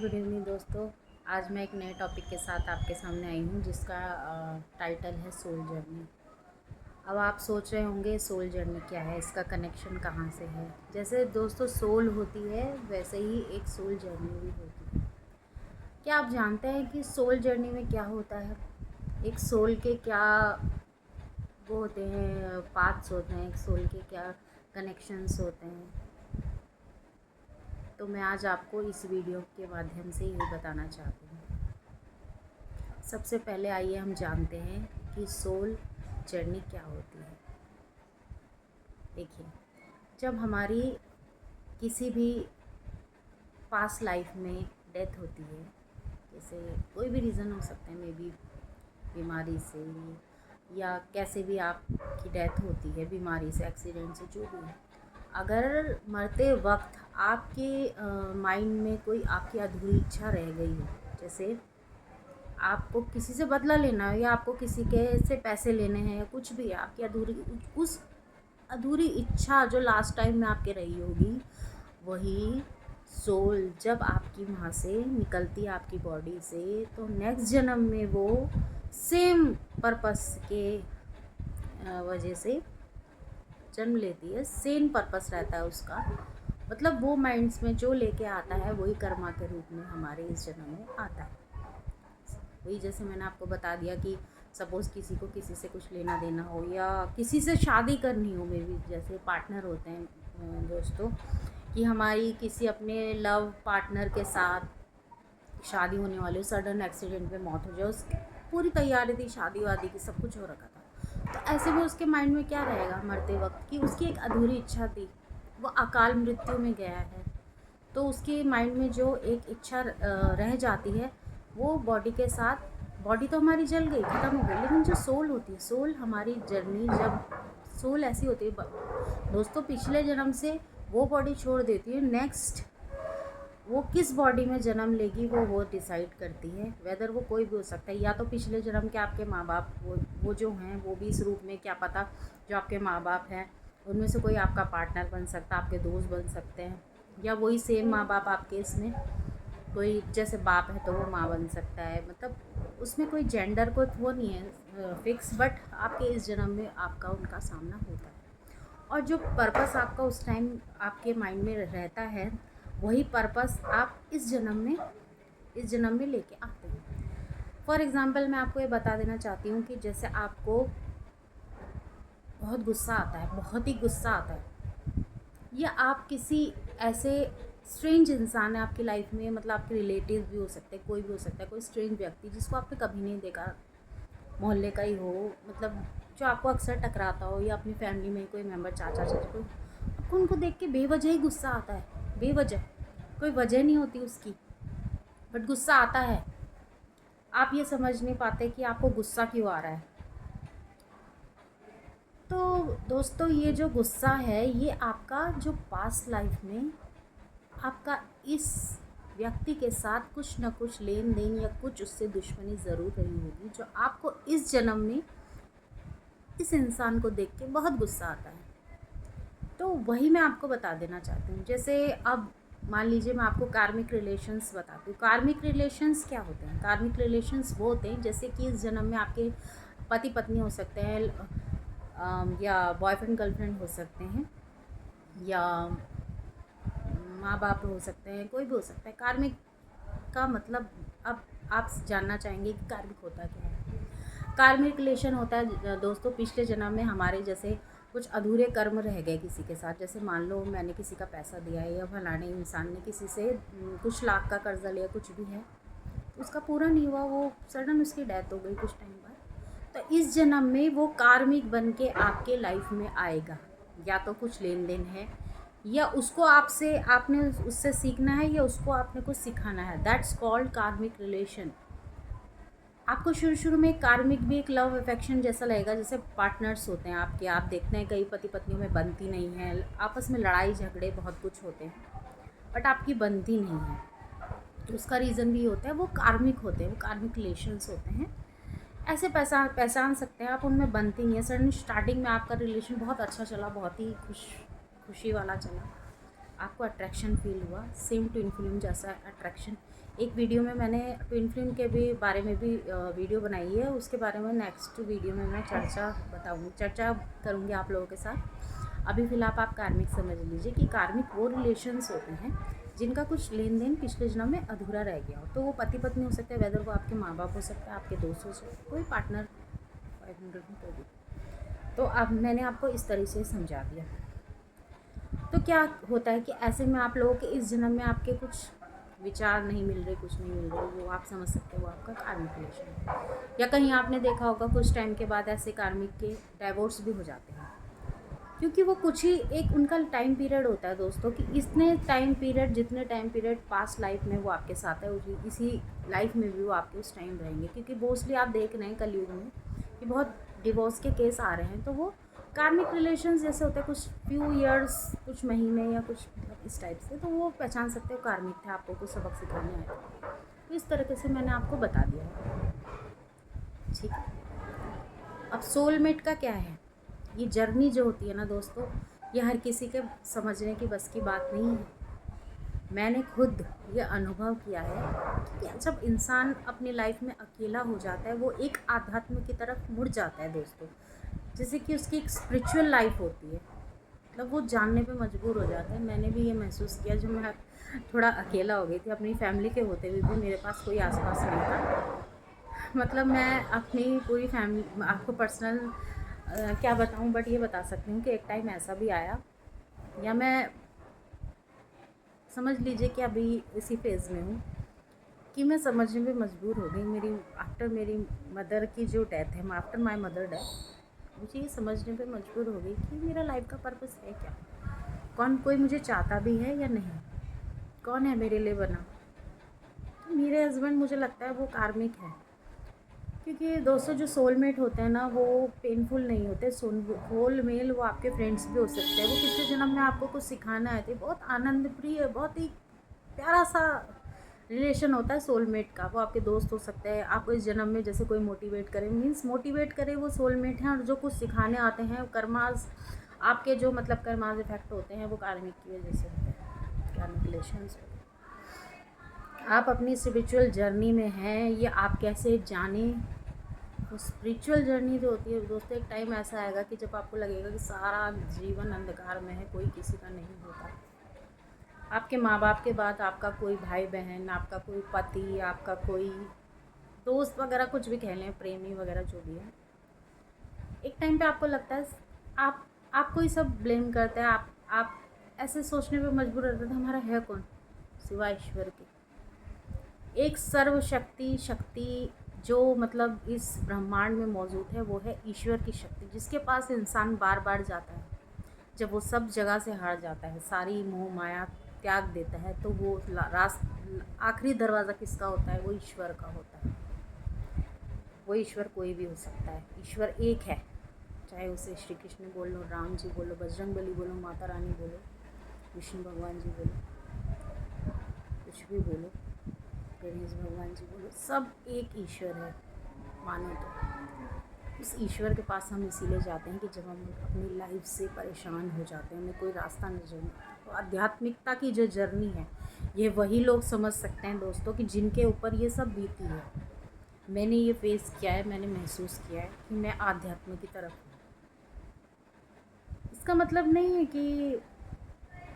Good evening दोस्तों। आज मैं एक नए टॉपिक के साथ आपके सामने आई हूँ जिसका टाइटल है सोल जर्नी। अब आप सोच रहे होंगे सोल जर्नी क्या है, इसका कनेक्शन कहाँ से है। जैसे दोस्तों सोल होती है वैसे ही एक सोल जर्नी भी होती है। क्या आप जानते हैं कि सोल जर्नी में क्या होता है? एक सोल के क्या वो होते हैं, पाथ्स होते हैं, एक सोल के क्या कनेक्शंस होते हैं। तो मैं आज आपको इस वीडियो के माध्यम से यही बताना चाहती हूँ। सबसे पहले आइए हम जानते हैं कि सोल जर्नी क्या होती है। देखिए, जब हमारी किसी भी पास्ट लाइफ में डेथ होती है, जैसे कोई भी रीज़न हो सकता है, मे बी बीमारी से या कैसे भी आपकी डेथ होती है, बीमारी से, एक्सीडेंट से, जो भी है। अगर मरते वक्त आपके माइंड में कोई आपकी अधूरी इच्छा रह गई हो, जैसे आपको किसी से बदला लेना है या आपको किसी के से पैसे लेने हैं या कुछ भी है, आपकी अधूरी उस अधूरी इच्छा जो लास्ट टाइम में आपके रही होगी, वही सोल जब आपकी वहाँ से निकलती है आपकी बॉडी से, तो नेक्स्ट जन्म में वो सेम पर्पस के वजह से जन्म लेती है। सेम पर्पस रहता है उसका, मतलब वो माइंड्स में जो लेके आता है वही कर्मा के रूप में हमारे इस जन्म में आता है। वही जैसे मैंने आपको बता दिया कि सपोज़ किसी को किसी से कुछ लेना देना हो या किसी से शादी करनी हो, मे बी जैसे पार्टनर होते हैं दोस्तों, कि हमारी किसी अपने लव पार्टनर के साथ शादी होने वाली हो, सडन एक्सीडेंट में मौत हो जाए, उसकी पूरी तैयारी थी, शादी वादी की सब कुछ हो रखा था, तो ऐसे में उसके माइंड में क्या रहेगा मरते वक्त कि उसकी एक अधूरी इच्छा थी, वो अकाल मृत्यु में गया है, तो उसके माइंड में जो एक इच्छा रह जाती है वो बॉडी के साथ, बॉडी तो हमारी जल गई, ख़त्म हो गई, लेकिन जो सोल होती है, सोल हमारी जर्नी, जब सोल ऐसी होती है दोस्तों, पिछले जन्म से वो बॉडी छोड़ देती है, नेक्स्ट वो किस बॉडी में जन्म लेगी वो डिसाइड करती है। वेदर वो कोई भी हो सकता है, या तो पिछले जन्म के आपके माँ बाप वो जो हैं वो भी इस रूप में, क्या पता जो आपके माँ बाप हैं उनमें से कोई आपका पार्टनर बन सकता है, आपके दोस्त बन सकते हैं, या वही सेम माँ बाप आपके इसमें कोई, जैसे बाप है तो वो माँ बन सकता है, मतलब उसमें कोई जेंडर को वो नहीं है फिक्स, बट आपके इस जन्म में आपका उनका सामना होता है। और जो पर्पस आपका उस टाइम आपके माइंड में रहता है, वही पर्पस आप इस जन्म में लेके आते हैं। फॉर एग्ज़ाम्पल मैं आपको ये बता देना चाहती हूँ कि जैसे आपको बहुत गुस्सा आता है, बहुत ही गुस्सा आता है, या आप किसी ऐसे स्ट्रेंज इंसान है आपकी लाइफ में, मतलब आपके रिलेटिव भी हो सकते हैं, कोई भी हो सकता है, कोई स्ट्रेंज व्यक्ति जिसको आपने कभी नहीं देखा, मोहल्ले का ही हो, मतलब जो आपको अक्सर टकराता हो, या अपनी फैमिली में कोई मेंबर, चाचा चाची, कोई, आपको उनको देख के बेवजह ही गुस्सा आता है, बेवजह, कोई वजह नहीं होती उसकी, बट गुस्सा आता है। आप ये समझ नहीं पाते कि आपको गुस्सा क्यों आ रहा है। तो दोस्तों, ये जो गुस्सा है ये आपका जो पास्ट लाइफ में आपका इस व्यक्ति के साथ कुछ ना कुछ लेन देन या कुछ उससे दुश्मनी ज़रूर रही होगी, जो आपको इस जन्म में इस इंसान को देख के बहुत गुस्सा आता है। तो वही मैं आपको बता देना चाहती हूँ। जैसे अब मान लीजिए मैं आपको कार्मिक रिलेशंस बताती हूँ। कार्मिक रिलेशंस क्या होते हैं? कार्मिक रिलेशंस वो होते हैं जैसे कि इस जन्म में आपके पति पत्नी हो सकते हैं, या बॉयफ्रेंड गर्लफ्रेंड हो सकते हैं, या माँ बाप हो सकते हैं, कोई भी हो सकता है। कार्मिक का मतलब, अब आप जानना चाहेंगे कि कार्मिक होता क्या है। कार्मिक रिलेशन होता है दोस्तों, पिछले जन्म में हमारे जैसे कुछ अधूरे कर्म रह गए किसी के साथ, जैसे मान लो मैंने किसी का पैसा दिया है, या फलाने इंसान ने किसी से कुछ लाख का कर्जा लिया, कुछ भी है, तो उसका पूरा नहीं हुआ, वो सडन उसकी डेथ हो गई कुछ टाइम बाद, तो इस जन्म में वो कार्मिक बन के आपके लाइफ में आएगा। या तो कुछ लेन देन है, या उसको आपने उससे सीखना है, या उसको आपने कुछ सिखाना है, दैट्स कॉल्ड कार्मिक रिलेशन। आपको शुरू शुरू में कार्मिक भी एक लव अफेक्शन जैसा लगेगा, जैसे पार्टनर्स होते हैं आपके, आप देखते हैं कई पति पत्नियों में बनती नहीं है, आपस में लड़ाई झगड़े बहुत कुछ होते हैं, बट आपकी बनती नहीं है, तो उसका रीज़न भी होता है, वो कार्मिक होते हैं, वो कार्मिक रिलेशंस होते हैं। ऐसे पहचान सकते हैं आप, उनमें बनती नहीं है। सडन स्टार्टिंग में आपका रिलेशन बहुत अच्छा चला, बहुत ही खुशी वाला चला, आपको अट्रैक्शन फील हुआ, सेम ट्विन फ्लेम जैसा अट्रैक्शन। एक वीडियो में मैंने ट्विन फ्लेम के भी बारे में भी वीडियो बनाई है, उसके बारे में नेक्स्ट वीडियो में मैं चर्चा करूँगी आप लोगों के साथ। अभी फ़िलहाल आप कार्मिक समझ लीजिए कि कार्मिक वो रिलेशंस होते हैं जिनका कुछ लेन देन पिछले जन्म में अधूरा रह गया हो। तो वो पति पत्नी हो सकते हैं, वेदर वो आपके माँ बाप हो सकते हैं, आपके दोस्त हो सकते हैं, कोई पार्टनर 500 में तो भी। तो अब मैंने आपको इस तरह से समझा दिया। तो क्या होता है कि ऐसे में आप लोगों के इस जन्म में आपके कुछ विचार नहीं मिल रहे, कुछ नहीं मिल रहे, वो आप समझ सकते हो वो आपका कार्मिक रिलेशन है। या कहीं आपने देखा होगा कुछ टाइम के बाद ऐसे कार्मिक के डाइवोर्स भी हो जाते हैं, क्योंकि वो कुछ ही एक उनका टाइम पीरियड होता है दोस्तों कि इतने टाइम पीरियड, जितने टाइम पीरियड पास्ट लाइफ में वो आपके साथ है इसी लाइफ में भी वो आपके उस टाइम रहेंगे। क्योंकि मोस्टली आप देख रहे हैं कलयुग में कि बहुत डिवोर्स के केस आ रहे हैं, तो वो कार्मिक रिलेशंस जैसे होते हैं, कुछ फ्यू ईयर्स, कुछ महीने या कुछ मतलब इस टाइप से, तो वो पहचान सकते हो कार्मिक थे, आपको कुछ सबक सिखाने आए थे। तो इस तरीके से मैंने आपको बता दिया है, ठीक है। अब सोलमेट का क्या है, ये जर्नी जो होती है ना दोस्तों, ये हर किसी के समझने की बस की बात नहीं है। मैंने खुद ये अनुभव किया है कि जब इंसान अपनी लाइफ में अकेला हो जाता है, वो एक आध्यात्म की तरफ मुड़ जाता है दोस्तों। जैसे कि उसकी एक स्पिरिचुअल लाइफ होती है, मतलब वो जानने पे मजबूर हो जाता है। मैंने भी ये महसूस किया जब मैं थोड़ा अकेला हो गई थी, अपनी फैमिली के होते हुए भी मेरे पास कोई आसपास नहीं था। मतलब मैं अपनी पूरी फैमिली, आपको पर्सनल क्या बताऊं, बट ये बता सकती हूँ कि एक टाइम ऐसा भी आया, या मैं समझ लीजिए कि अभी इसी फेज़ में हूँ कि मैं समझने में मजबूर हो गई। मेरी मदर की जो डेथ है, आफ्टर माई मदर डेथ, मुझे ये समझने पे मजबूर हो गई कि मेरा लाइफ का पर्पस है क्या, कोई मुझे चाहता भी है या नहीं, कौन है मेरे लिए बना। तो मेरे हस्बैंड मुझे लगता है वो कार्मिक है, क्योंकि दोस्तों जो सोलमेट होते हैं ना वो पेनफुल नहीं होते। सोलमेट वो आपके फ्रेंड्स भी हो सकते हैं, वो पिछले जन्म में आपको कुछ सिखाना आए थे। बहुत आनंद प्रिय, बहुत ही प्यारा सा रिलेशन होता है सोलमेट का। वो आपके दोस्त हो सकते हैं, आपको इस जन्म में जैसे कोई मोटिवेट करे, मीन्स मोटिवेट करे, वो सोलमेट हैं। और जो कुछ सिखाने आते हैं, कर्मास आपके जो मतलब कर्मास इफेक्ट होते हैं वो कार्मिक की वजह से होते हैं, कार्मिक रिलेशंस होते हैं। आप अपनी स्पिरिचुअल जर्नी में हैं, ये आप कैसे जाने। तो स्पिरिचुअल जर्नी जो होती है दोस्तों, एक टाइम ऐसा आएगा कि जब आपको लगेगा कि सारा जीवन अंधकार में है, कोई किसी का नहीं होता। आपके माँ बाप के बाद आपका कोई भाई बहन, आपका कोई पति, आपका कोई दोस्त वगैरह, कुछ भी कह लें, प्रेमी वगैरह जो भी है, एक टाइम पे आपको लगता है आपको ही सब ब्लेम करते हैं। आप ऐसे सोचने पे मजबूर रहते थे हमारा है कौन सिवाय ईश्वर के। एक शक्ति जो मतलब इस ब्रह्मांड में मौजूद है, वो है ईश्वर की शक्ति, जिसके पास इंसान बार बार जाता है। जब वो सब जगह से हार जाता है, सारी मोह माया त्याग देता है, तो वो आखिरी दरवाज़ा किसका होता है, वो ईश्वर का होता है। वो ईश्वर कोई भी हो सकता है, ईश्वर एक है। चाहे उसे श्री कृष्ण बोल लो, राम जी बोलो, बजरंग बली बोलो, माता रानी बोलो, विष्णु भगवान जी बोलो, कुछ भी बोलो, गणेश भगवान जी बोलो, सब एक ईश्वर है मानो तो। उस ईश्वर के पास हम इसीलिए जाते हैं कि जब हम अपनी लाइफ से परेशान हो जाते हैं, हमें कोई रास्ता नजर नहीं आता। तो आध्यात्मिकता की जो जर्नी है, ये वही लोग समझ सकते हैं दोस्तों कि जिनके ऊपर ये सब बीती है। मैंने ये फेस किया है, मैंने महसूस किया है कि मैं आध्यात्म की तरफ हूँ। इसका मतलब नहीं है कि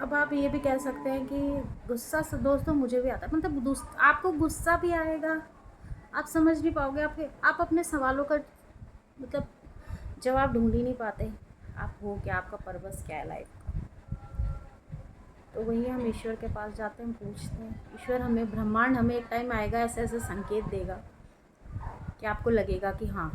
अब आप ये भी कह सकते हैं कि गुस्सा से दोस्तों मुझे भी आता है, मतलब आपको गुस्सा भी आएगा, आप समझ नहीं पाओगे, आप अपने सवालों का मतलब जवाब ढूंढ ही नहीं पाते। आप हो क्या, आपका पर्पस क्या है लाइफ का। तो वही हम ईश्वर के पास जाते हैं, पूछते हैं। ईश्वर हमें, ब्रह्मांड हमें एक टाइम आएगा, ऐसे ऐसे संकेत देगा कि आपको लगेगा कि हाँ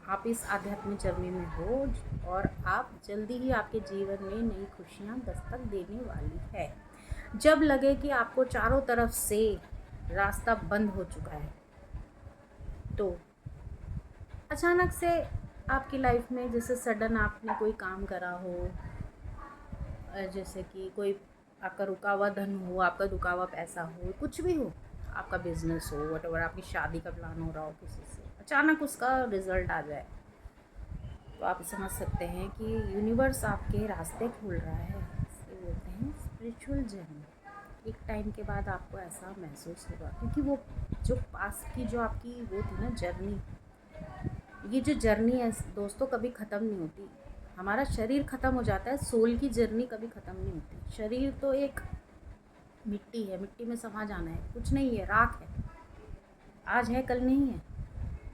आप इस आध्यात्मिक जर्नी में हो, और आप जल्दी ही आपके जीवन में नई खुशियाँ दस्तक देने वाली है। जब लगे कि आपको चारों तरफ से रास्ता बंद हो चुका है, तो अचानक से आपकी लाइफ में जैसे सडन आपने कोई काम करा हो, जैसे कि कोई आपका रुका हुआ धन हो, आपका रुका हुआ पैसा हो, कुछ भी हो, आपका बिजनेस हो, वटएवर, आपकी शादी का प्लान हो रहा हो किसी से, अचानक उसका रिज़ल्ट आ जाए, तो आप समझ सकते हैं कि यूनिवर्स आपके रास्ते खोल रहा है, इसे बोलते स्पिरिचुअल जर्नी एक टाइम के बाद आपको ऐसा महसूस होगा, क्योंकि वो जो पास की जो आपकी वो थी ना जर्नी, ये जो जर्नी है दोस्तों कभी ख़त्म नहीं होती। हमारा शरीर ख़त्म हो जाता है, सोल की जर्नी कभी ख़त्म नहीं होती। शरीर तो एक मिट्टी है, मिट्टी में समा जाना है, कुछ नहीं है, राख है, आज है कल नहीं है।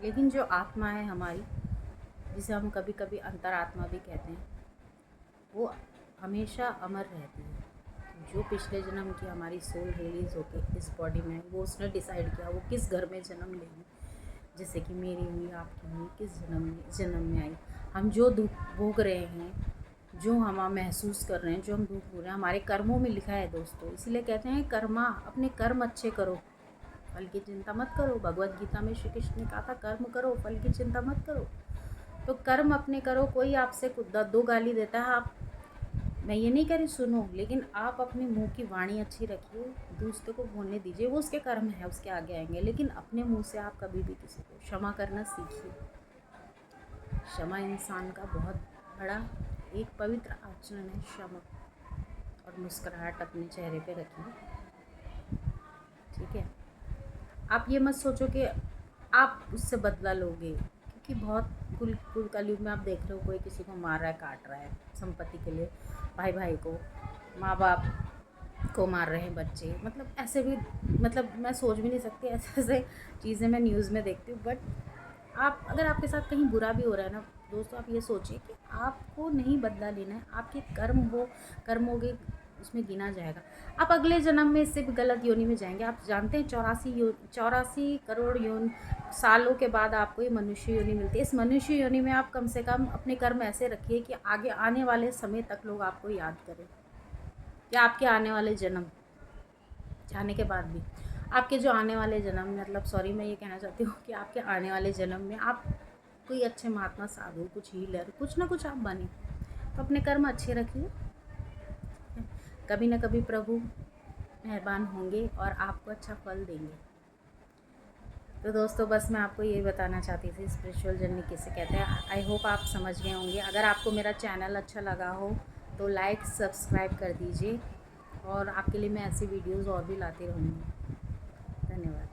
लेकिन जो आत्मा है हमारी, जिसे हम कभी कभी अंतरात्मा भी कहते हैं, वो हमेशा अमर रहती है। जो पिछले जन्म की हमारी सोल रिलीज़ होकर इस बॉडी में, वो उसने डिसाइड किया वो किस घर में जन्म लेगी। जैसे कि मेरी हुई, आपकी हुई, किस जन्म में आई। हम जो दुख भोग रहे हैं, जो हम महसूस कर रहे हैं, जो हम दुख भोग रहे हैं, हमारे कर्मों में लिखा है दोस्तों। इसलिए कहते हैं कर्मा, अपने कर्म अच्छे करो, फल की चिंता मत करो। भगवत गीता में श्री कृष्ण ने कहा था कर्म करो, फल की चिंता मत करो। तो कर्म अपने करो। कोई आपसे दो गाली देता है, आप, मैं ये नहीं कह रही सुनो, लेकिन आप अपने मुंह की वाणी अच्छी रखिए, दूसरे को बोलने दीजिए, वो उसके कर्म है, उसके आगे आएंगे। लेकिन अपने मुंह से आप कभी भी किसी को क्षमा करना सीखिए। क्षमा इंसान का बहुत बड़ा एक पवित्र आचरण है, क्षमा। और मुस्कुराहट अपने चेहरे पे रखिए, ठीक है। आप ये मत सोचो कि आप उससे बदला लोगे, क्योंकि बहुत कुल कलयुग में आप देख रहे हो कोई किसी को मार रहा है, काट रहा है संपत्ति के लिए, भाई भाई को, माँ बाप को मार रहे हैं बच्चे। मतलब ऐसे भी, मतलब मैं सोच भी नहीं सकती, ऐसे ऐसे चीज़ें मैं न्यूज़ में देखती हूँ। बट आप, अगर आपके साथ कहीं बुरा भी हो रहा है ना दोस्तों, आप ये सोचिए कि आपको नहीं बदला लेना है। आपके कर्मों के उसमें गिना जाएगा। आप अगले जन्म में इससे भी गलत योनि में जाएंगे। आप जानते हैं 84 करोड़ सालों के बाद आपको ये मनुष्य योनि मिलती है। इस मनुष्य योनि में आप कम से कम अपने कर्म ऐसे रखिए कि आगे आने वाले समय तक लोग आपको याद करें, या आपके आने वाले जन्म जाने के बाद भी आपके जो आने वाले जन्म, मतलब सॉरी मैं ये कहना चाहती हूँ कि आपके आने वाले जन्म में आप कोई अच्छे महात्मा, साधु, कुछ हीलर, कुछ ना कुछ आप बने। तो अपने कर्म अच्छे रखिए, कभी ना कभी प्रभु मेहरबान होंगे और आपको अच्छा फल देंगे। तो दोस्तों बस मैं आपको ये बताना चाहती थी स्पिरिचुअल जर्नी किसे कहते हैं। आई होप आप समझ गए होंगे। अगर आपको मेरा चैनल अच्छा लगा हो तो लाइक सब्सक्राइब कर दीजिए, और आपके लिए मैं ऐसी वीडियोज़ और भी लाती रहूँगी। धन्यवाद।